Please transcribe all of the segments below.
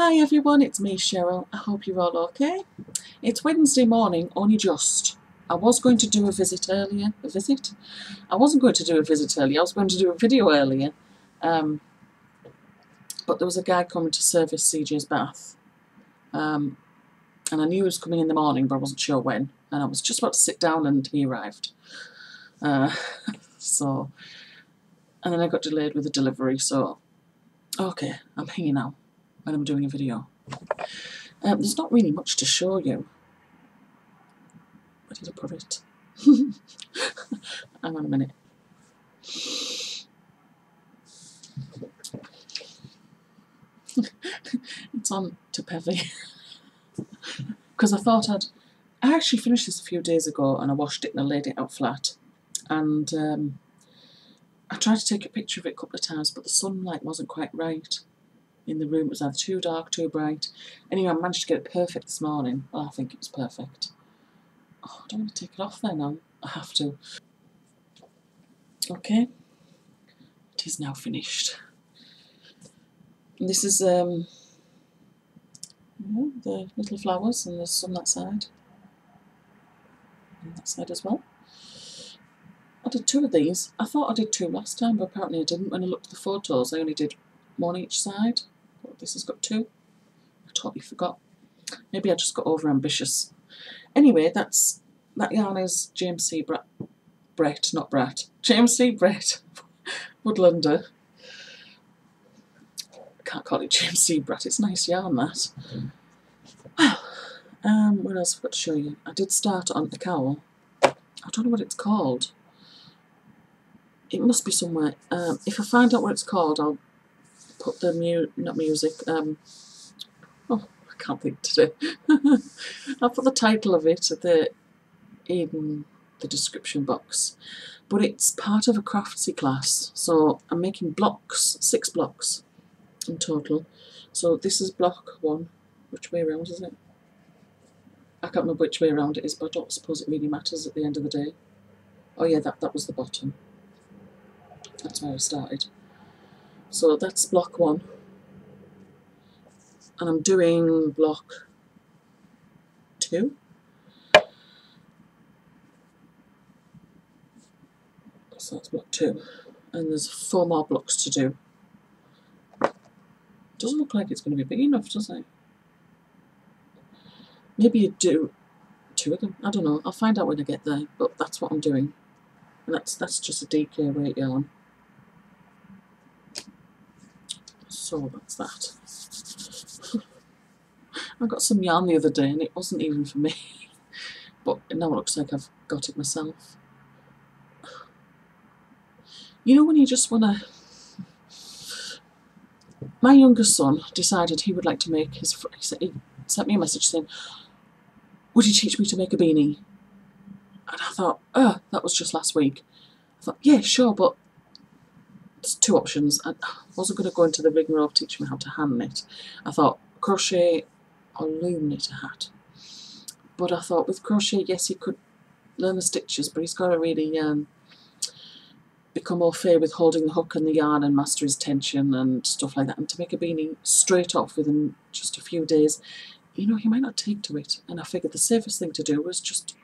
Hi everyone, it's me Cheryl. I hope you're all okay. It's Wednesday morning, only just. I was going to do a visit earlier. A visit? I wasn't going to do a visit earlier, I was going to do a video earlier. But there was a guy coming to service CJ's bath. And I knew he was coming in the morning, but I wasn't sure when. And I was just about to sit down and he arrived. And then I got delayed with the delivery, so okay, I'm here now when I'm doing a video. There's not really much to show you. Where did I put it? Hang on a minute. It's on to Pevy. Because I actually finished this a few days ago and I washed it and I laid it out flat. And I tried to take a picture of it a couple of times, but the sunlight wasn't quite right in the room. It was either too dark, too bright. Anyway, I managed to get it perfect this morning. Well, I think it was perfect. Oh, I don't want to take it off then. I have to. Okay. It is now finished. And this is the little flowers, and there's some that side. And that side as well. I did 2 of these. I thought I did 2 last time, but apparently I didn't. When I looked at the photos, I only did 1 each side. But this has got 2. I totally forgot. Maybe I just got over ambitious. Anyway, that yarn is James C. Brett, not Brat. James C. Brett Woodlander. I can't call it James C. Brett. It's nice yarn, that. Well, what else have I got to show you? I did start on the cowl. I don't know what it's called. It must be somewhere. If I find out what it's called, I'll put the not music. Oh, I can't think today. I'll put the title of it in the description box. But it's part of a craftsy class, so I'm making blocks, 6 blocks in total. So this is block 1. Which way around is it? I can't remember which way around it is, but I don't suppose it really matters at the end of the day. Oh yeah, that was the bottom. That's where I started. So that's block 1. And I'm doing block 2. So that's block 2. And there's 4 more blocks to do. Doesn't look like it's going to be big enough, does it? Maybe you do 2 of them. I don't know. I'll find out when I get there. But that's what I'm doing. And that's just a DK weight yarn. So that's that. I got some yarn the other day and it wasn't even for me. But now it looks like I've got it myself. You know when you just want to... My youngest son decided he would like to make his... He sent me a message saying, would you teach me to make a beanie? And I thought, oh, that was just last week. I thought, yeah, sure, but there's 2 options. I wasn't going to go into the rigmarole of teaching me how to hand knit. I thought crochet or loom knit a hat. But I thought with crochet, yes, he could learn the stitches, but he's got to really become au fait with holding the hook and the yarn and master his tension and stuff like that. And to make a beanie straight off within just a few days, you know, he might not take to it. And I figured the safest thing to do was just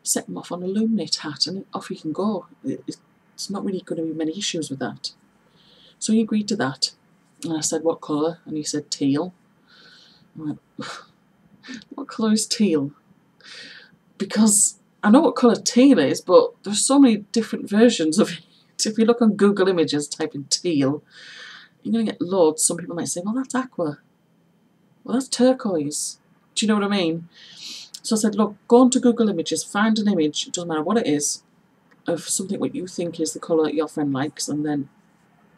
set him off on a loom knit hat and off he can go. It's not really going to be many issues with that. So he agreed to that. And I said, what colour? And he said, teal. I went, what colour is teal? Because I know what colour teal is, but there's so many different versions of it. If you look on Google Images, type in teal, you're going to get loads. Some people might say, well, that's aqua. Well, that's turquoise. Do you know what I mean? So I said, look, go on to Google Images, find an image, it doesn't matter what it is, of something what you think is the colour your friend likes, and then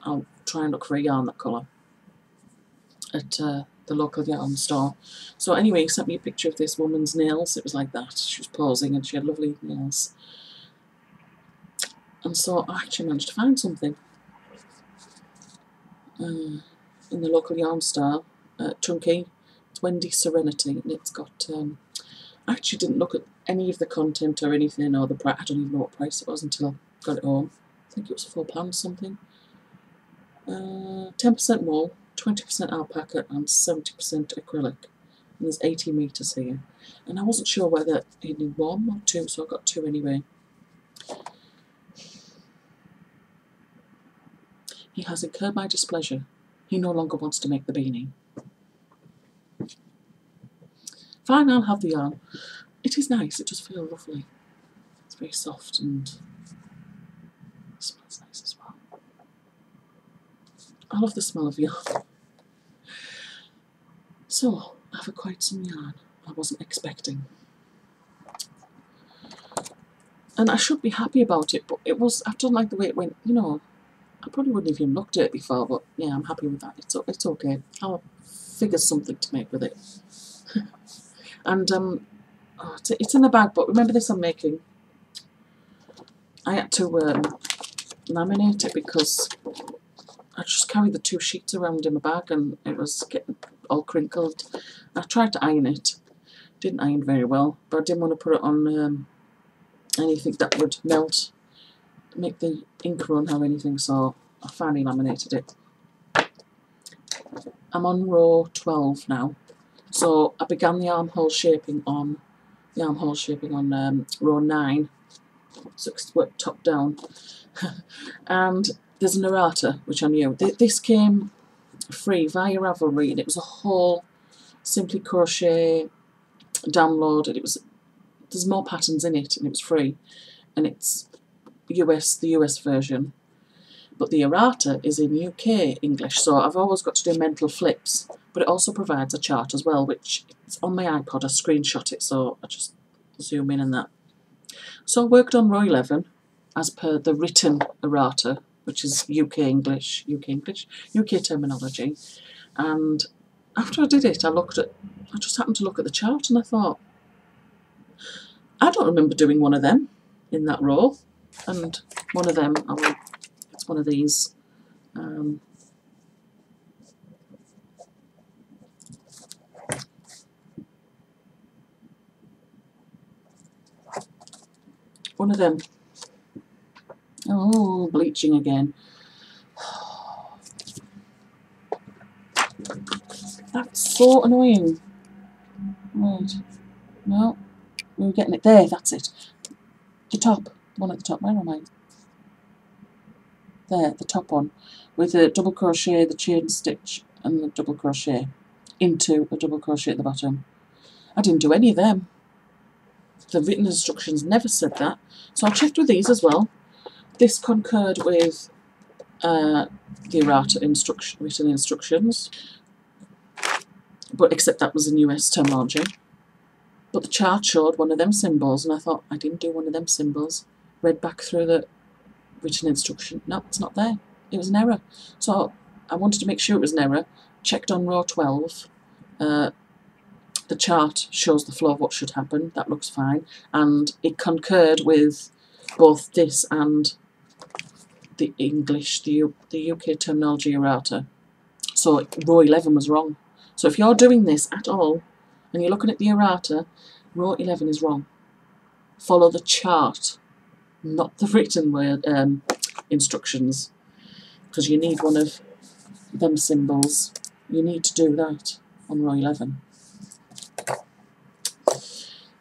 I'll try and look for a yarn that colour at the local yarn store. So anyway, he sent me a picture of this woman's nails. It was like that. She was posing and she had lovely nails. And so I actually managed to find something in the local yarn store, Chunky. It's Wendy Serenity, and it's got... I actually didn't look at any of the content or anything, or the price. I don't even know what price it was until I got it home. I think it was £4 something. 10% wool, 20% alpaca and 70% acrylic. And there's 80 metres here. And I wasn't sure whether he needed 1 or 2, so I got 2 anyway. He has incurred my displeasure. He no longer wants to make the beanie. Fine, I'll have the yarn. It is nice, it does feel lovely. It's very soft and it smells nice as well. I love the smell of yarn. So, I've acquired some yarn I wasn't expecting. And I should be happy about it, but I don't like the way it went, you know. I probably wouldn't have even looked at it before, but yeah, I'm happy with that. It's okay. I'll figure something to make with it. And it's in the bag, but remember this I'm making. I had to laminate it because I just carried the 2 sheets around in my bag and it was getting all crinkled. I tried to iron it. Didn't iron very well, but I didn't want to put it on anything that would melt, make the ink run or anything, so I finally laminated it. I'm on row 12 now, so I began the armhole shaping on row 9, so it's worked top down. And there's an errata which I knew. This came free via Ravelry, and it was a whole Simply Crochet download, and there's more patterns in it, and it was free, and it's the US version, but the errata is in UK English, so I've always got to do mental flips, but it also provides a chart as well, which it's on my iPod. I screenshot it, so I just zoom in and that. So I worked on row 11 as per the written errata, which is UK terminology, and after I did it, I just happened to look at the chart and I thought, I don't remember doing one of them in that row. And one of them, it's one of these. One of them. Oh, bleaching again. That's so annoying. Right. No, we were getting it there, that's it. The top. One at the top, where am I? There, the top one, with a double crochet, the chain stitch, and the double crochet into a double crochet at the bottom. I didn't do any of them. The written instructions never said that, so I checked with these as well. This concurred with the errata written instructions, but except that was in US terminology. But the chart showed one of them symbols, and I thought, I didn't do one of them symbols. Read back through the written instruction. No, it's not there. It was an error. So I wanted to make sure it was an error. Checked on row 12. The chart shows the flow of what should happen. That looks fine. And it concurred with both this and the English, the UK terminology errata. So row 11 was wrong. So if you're doing this at all, and you're looking at the errata, row 11 is wrong. Follow the chart, not the written word instructions, because you need one of them symbols. You need to do that on row 11.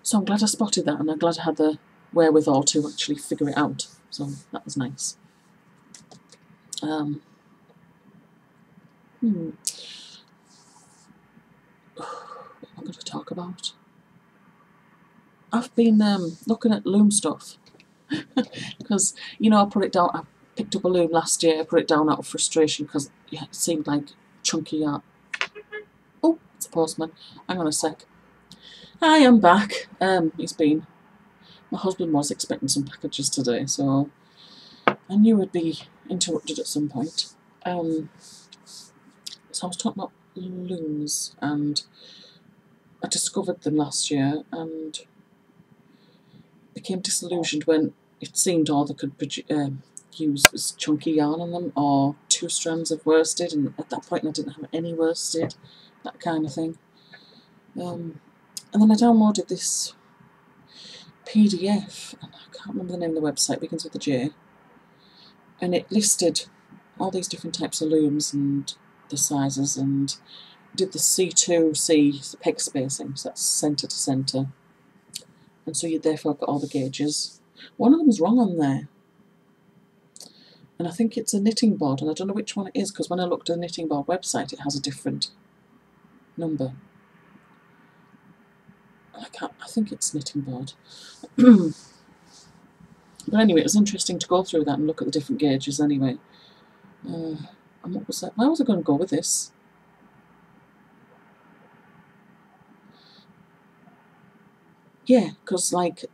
So I'm glad I spotted that, and I'm glad I had the wherewithal to actually figure it out. So that was nice. What am I going to talk about? I've been looking at loom stuff because, you know, I put it down. I picked up a loom last year. I put it down out of frustration because it seemed like chunky yarn. Oh, it's a postman. Hang on a sec. Hi, I'm back. My husband was expecting some packages today, so I knew I'd be interrupted at some point. So I was talking about looms, and I discovered them last year and became disillusioned when it seemed all they could use was chunky yarn on them, or 2 strands of worsted, and at that point I didn't have any worsted, that kind of thing. And then I downloaded this PDF, and I can't remember the name of the website, it begins with a J, and it listed all these different types of looms, and the sizes and did the C2C peg spacing, so that's centre to centre. And so you therefore got all the gauges. One of them's wrong on there. And I think it's a knitting board, and I don't know which one it is, because when I looked at the knitting board website, it has a different number. I think it's knitting board. But anyway, it was interesting to go through that and look at the different gauges anyway. And what was that? Where was I going to go with this? Yeah, because like,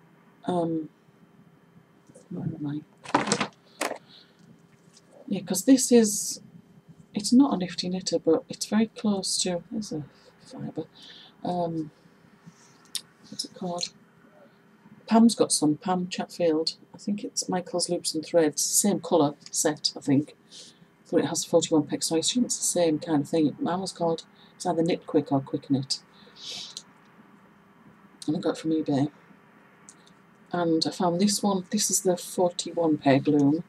where am I? Yeah, because this is, it's not a nifty knitter, but it's very close to, there's a fibre. What's it called? Pam's got some, Pam Chatfield. I think it's Michael's Loops and Threads, same colour set, I think. But it has 41 pegs, so I assume it's the same kind of thing. Mine was called, it's either Knit Quick or Quick Knit. And I got it from eBay. And I found this one, this is the 41 peg loom,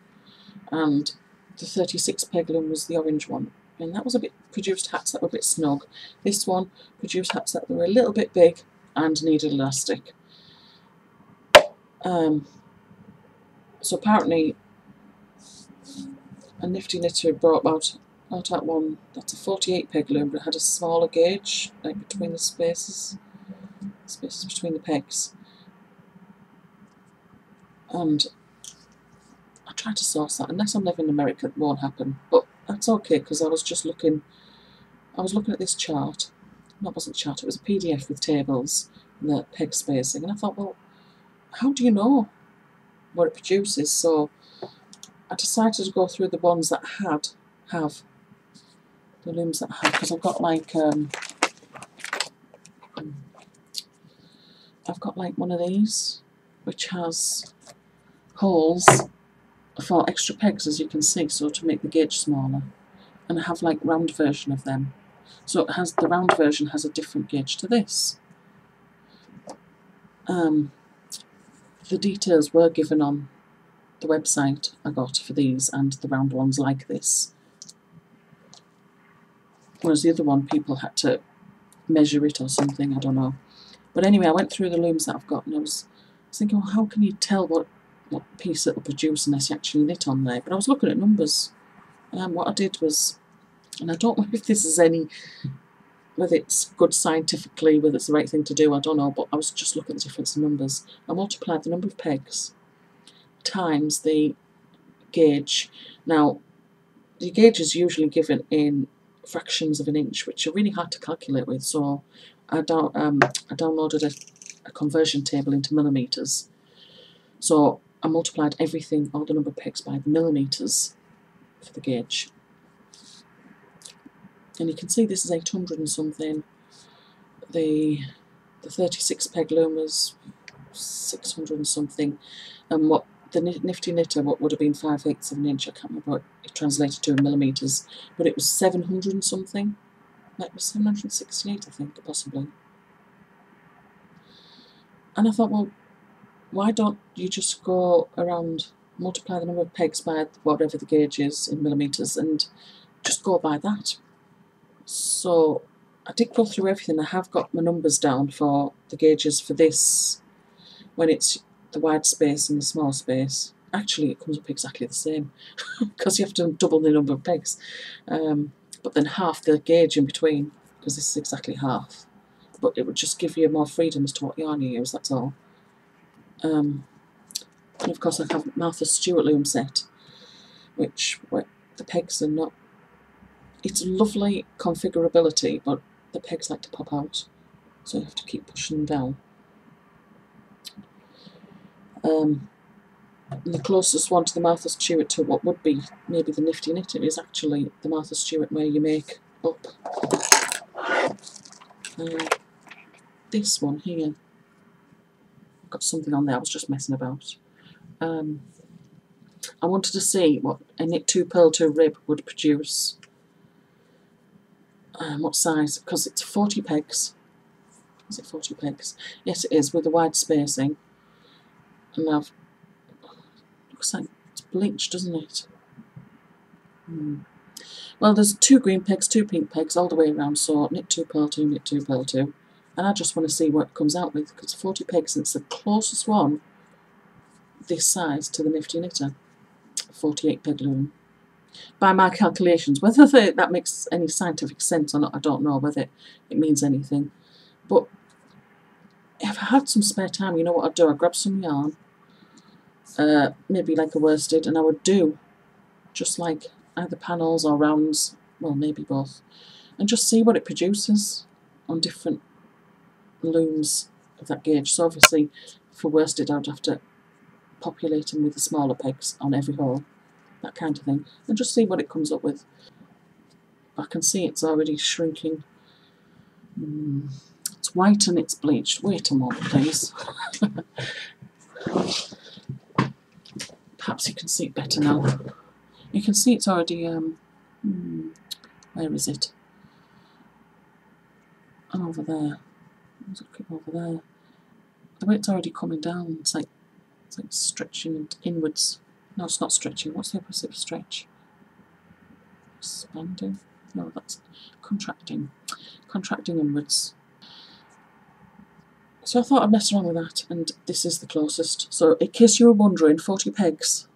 and the 36 peg loom was the orange one. And that was a bit, produced hats that were a bit snug. This one produced hats that were a little bit big and needed elastic. So apparently a nifty knitter brought out that one, that's a 48 peg loom, but it had a smaller gauge, like between the spaces between the pegs. And I tried to source that. Unless I'm living in America, it won't happen. But that's okay, because I was just looking, at this chart. No, it wasn't a chart, it was a PDF with tables and the peg spacing. And I thought, well, how do you know what it produces? So I decided to go through the ones that have the looms that have, because I've got like one of these which has holes for extra pegs, as you can see, so to make the gauge smaller. And I have like round version of them. So it has, the round version has a different gauge to this. The details were given on the website I got for these, and the round ones like this. Whereas the other one, people had to measure it or something, I don't know. But anyway, I went through the looms that I've got, and I was thinking, well, how can you tell what piece it will produce unless you actually knit on there? But I was looking at numbers. What I did was, and I don't know if this is whether it's good scientifically, whether it's the right thing to do, I don't know, but I was just looking at the difference in numbers. I multiplied the number of pegs times the gauge. Now, the gauge is usually given in fractions of an inch, which are really hard to calculate with, so I downloaded a conversion table into millimetres. So I multiplied everything, all the number of pegs, by the millimetres for the gauge. And you can see this is 800 and something. The 36 peg loom was 600 and something. And what the nifty knitter, what would have been 5/8 of an inch, I can't remember what it translated to in millimetres, but it was 700 and something. That was 768, I think, possibly. And I thought, well, why don't you just go around, multiply the number of pegs by whatever the gauge is in millimetres, and just go by that. So I did go through everything. I have got my numbers down for the gauges for this, when it's the wide space and the small space. Actually, it comes up exactly the same, because you have to double the number of pegs. But then half the gauge in between, because this is exactly half. But it would just give you more freedom as to what yarn you use, that's all. And of course I have Martha Stewart loom set, where the pegs are not, it's lovely configurability, but the pegs like to pop out, so you have to keep pushing them down. And the closest one to the Martha Stewart to what would be maybe the nifty knitter is actually the Martha Stewart where you make up this one here. I've got something on there, I was just messing about. I wanted to see what a knit 2 purl 2 rib would produce. What size, because it's 40 pegs. Is it 40 pegs? Yes, it is, with the wide spacing. And looks like it's bleached, doesn't it? Well, there's 2 green pegs, 2 pink pegs all the way around, so knit 2, purl 2, knit 2, purl 2. And I just want to see what it comes out with, because 40 pegs, it's the closest one this size to the Nifty Knitter 48 peg loom. By my calculations, whether that makes any scientific sense or not, I don't know whether it means anything. But if I had some spare time, you know what I'd do? I'd grab some yarn, maybe like a worsted, and I would do just like either panels or rounds, well, maybe both, and just see what it produces on different looms of that gauge. So obviously for worsted I'd have to populate them with the smaller pegs on every hole, that kind of thing, and just see what it comes up with. I can see it's already shrinking. It's white and it's bleached. Wait a moment, please. Perhaps you can see it better now. You can see it's already, where is it? Oh, over there. There's a clip over there. The way it's already coming down, it's like stretching inwards. No, it's not stretching. What's the opposite of stretch? Expanding? No, that's contracting. Contracting inwards. So I thought I'd mess around with that, and this is the closest. So in case you were wondering, 40 pegs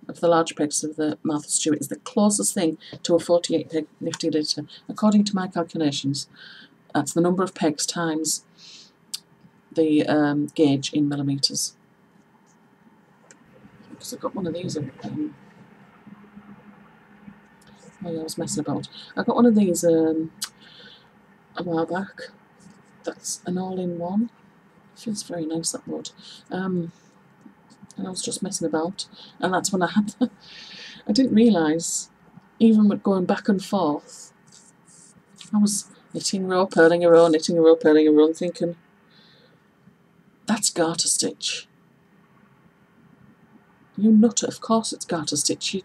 of the large pegs of the Martha Stewart is the closest thing to a 48 peg Nifty Knitter, according to my calculations. That's the number of pegs times the gauge in millimetres. Because I've got one of these. Oh yeah, I was messing about. I got one of these a while back. That's an all-in-one. Feels very nice, that would. And I was just messing about, and that's when I had. I didn't realise, even with going back and forth, I was knitting a row, purling a row, knitting a row, purling a row, and thinking, that's garter stitch. You nutter, of course it's garter stitch.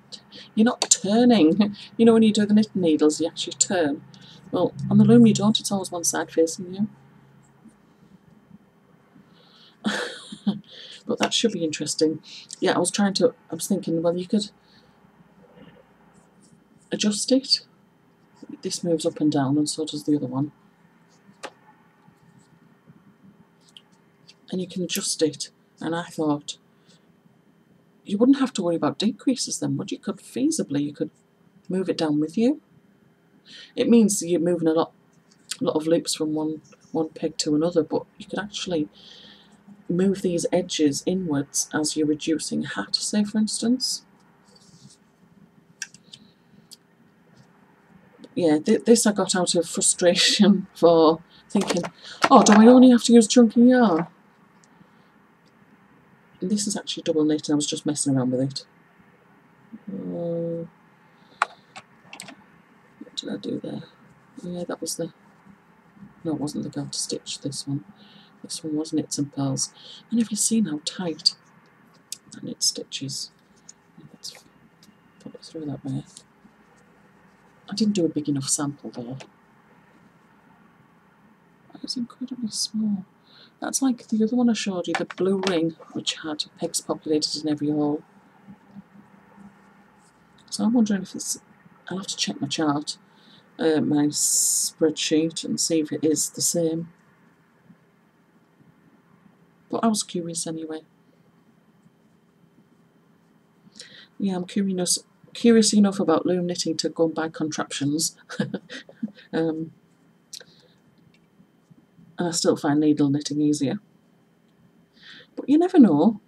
You're not turning. You know when you do the knitting needles, you actually turn. Well, on the loom you don't, it's always one side facing you. But that should be interesting. Yeah, I was thinking, well, you could adjust it. This moves up and down, and so does the other one. And you can adjust it. And I thought, you wouldn't have to worry about decreases then, would you? You could move it down with you. It means you're moving a lot of loops from one peg to another, but you could actually move these edges inwards as you're reducing a hat, say for instance. Yeah, this I got out of frustration for thinking, oh, do I only have to use chunky yarn? And this is actually double knit, and I was just messing around with it. What did I do there? Yeah, that was the... No, it wasn't the garter stitch, this one. This one was knits and pearls. And have you seen how tight that knit stitch is? Let's put it through that way. I didn't do a big enough sample though. That was incredibly small. That's like the other one I showed you, the blue ring, which had pegs populated in every hole. So I'm wondering if it's... I'll have to check my chart, my spreadsheet, and see if it is the same. But I was curious anyway. Yeah, I'm curious enough about loom knitting to go and buy contraptions. And I still find needle knitting easier. But you never know.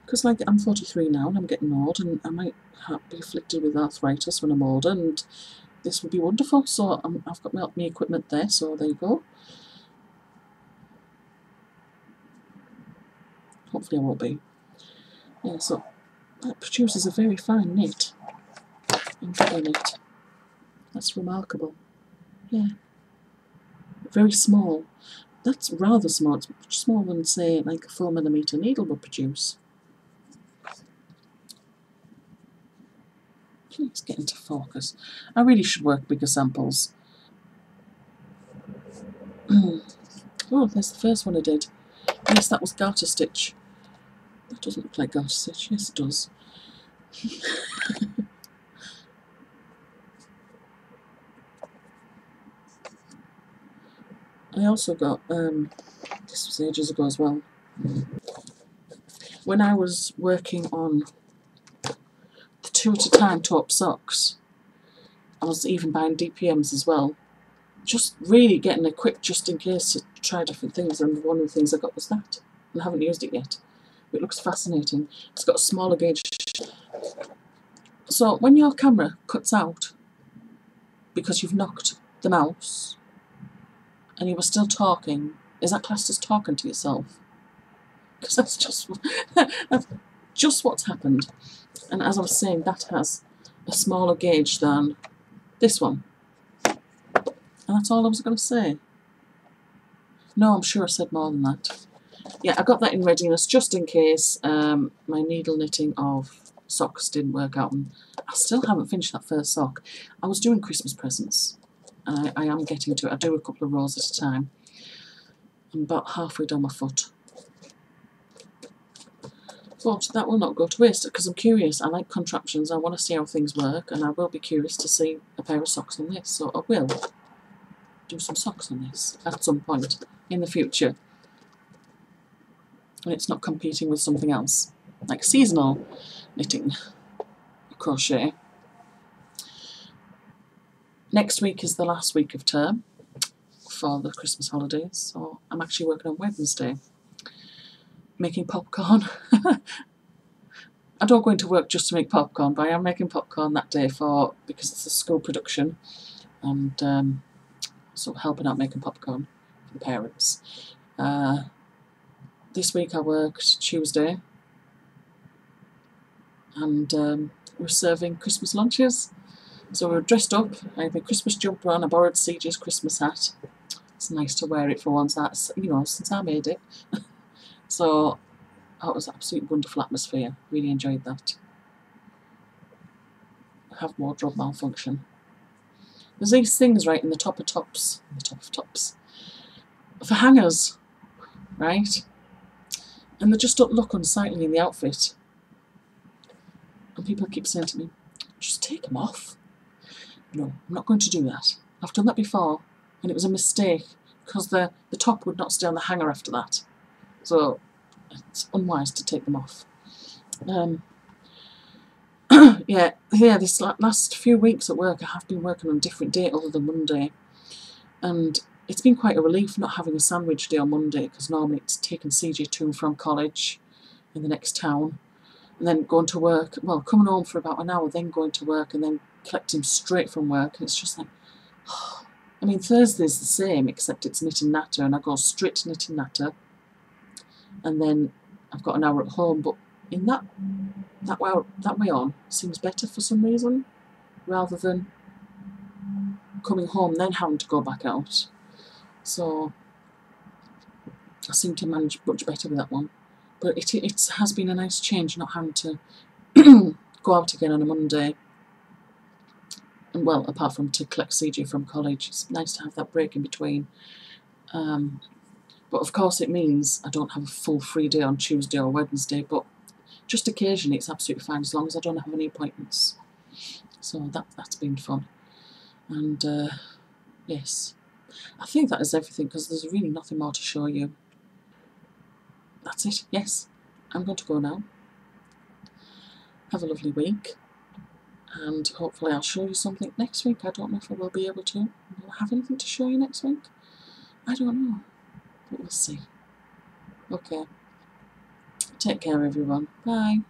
Because like I'm 43 now and I'm getting old, and I might be afflicted with arthritis when I'm older, and this would be wonderful. So I've got my equipment there, so there you go. Hopefully I won't be. Yeah, so that produces a very fine knit and double knit. That's remarkable. Yeah. Very small. That's rather small. It's much smaller than, say, like a 4mm needle would produce. Please get into focus. I really should work bigger samples. Oh, there's the first one I did. Yes, that was garter stitch. That doesn't look like garter stitch. Yes, it does. I also got, this was ages ago as well, when I was working on the 2 at a time taupe socks, I was even buying DPMs as well, just really getting equipped just in case to try different things, and one of the things I got was that, and I haven't used it yet. It looks fascinating. It's got a smaller gauge. So when your camera cuts out because you've knocked the mouse and you were still talking, is that classed as talking to yourself? Because that's just what's happened. And as I was saying, that has a smaller gauge than this one. And that's all I was going to say. No, I'm sure I said more than that. Yeah, I got that in readiness just in case my needle knitting of socks didn't work out. And I still haven't finished that first sock. I was doing Christmas presents. I am getting to it. I do a couple of rows at a time. I'm about halfway down my foot. But that will not go to waste because I'm curious. I like contraptions. I want to see how things work, and I will be curious to see a pair of socks on this. So I will do some socks on this at some point in the future. And it's not competing with something else, like seasonal knitting, crochet. Next week is the last week of term for the Christmas holidays, so I'm actually working on Wednesday, making popcorn. I don't go into work just to make popcorn, but I am making popcorn that day because it's a school production, and so helping out making popcorn for the parents. This week I worked Tuesday, and we're serving Christmas lunches. So we were dressed up. I had my Christmas jumper on. I borrowed CJ's Christmas hat. It's nice to wear it for once. That's, you know, since I made it. So it was an absolutely wonderful atmosphere. Really enjoyed that. I have wardrobe malfunction. There's these things right in the top of tops, for hangers, right? And they just don't look unsightly in the outfit. And people keep saying to me, just take them off. No, I'm not going to do that. I've done that before, and it was a mistake because the top would not stay on the hanger after that. So it's unwise to take them off. Yeah, this last few weeks at work I have been working on a different day other than Monday, and it's been quite a relief not having a sandwich day on Monday, because normally it's taking CJ to and from college in the next town, and then going to work, well, coming home for about an hour, then going to work, and then collect him straight from work. And it's just like, I mean, Thursday's the same, except it's knit and natter, and I go straight to knit and natter, and then I've got an hour at home. But in that way on seems better for some reason, rather than coming home then having to go back out. So I seem to manage much better with that one. But it has been a nice change not having to go out again on a Monday. And well, apart from to collect CJ from college, it's nice to have that break in between. But of course it means I don't have a full free day on Tuesday or Wednesday, but just occasionally it's absolutely fine as long as I don't have any appointments. So that's been fun. And yes, I think that is everything, because there's really nothing more to show you. That's it, yes. I'm going to go now. Have a lovely week, and hopefully I'll show you something next week. I don't know if I will be able to. Will I have anything to show you next week? I don't know, but we'll see. Okay. Take care, everyone. Bye.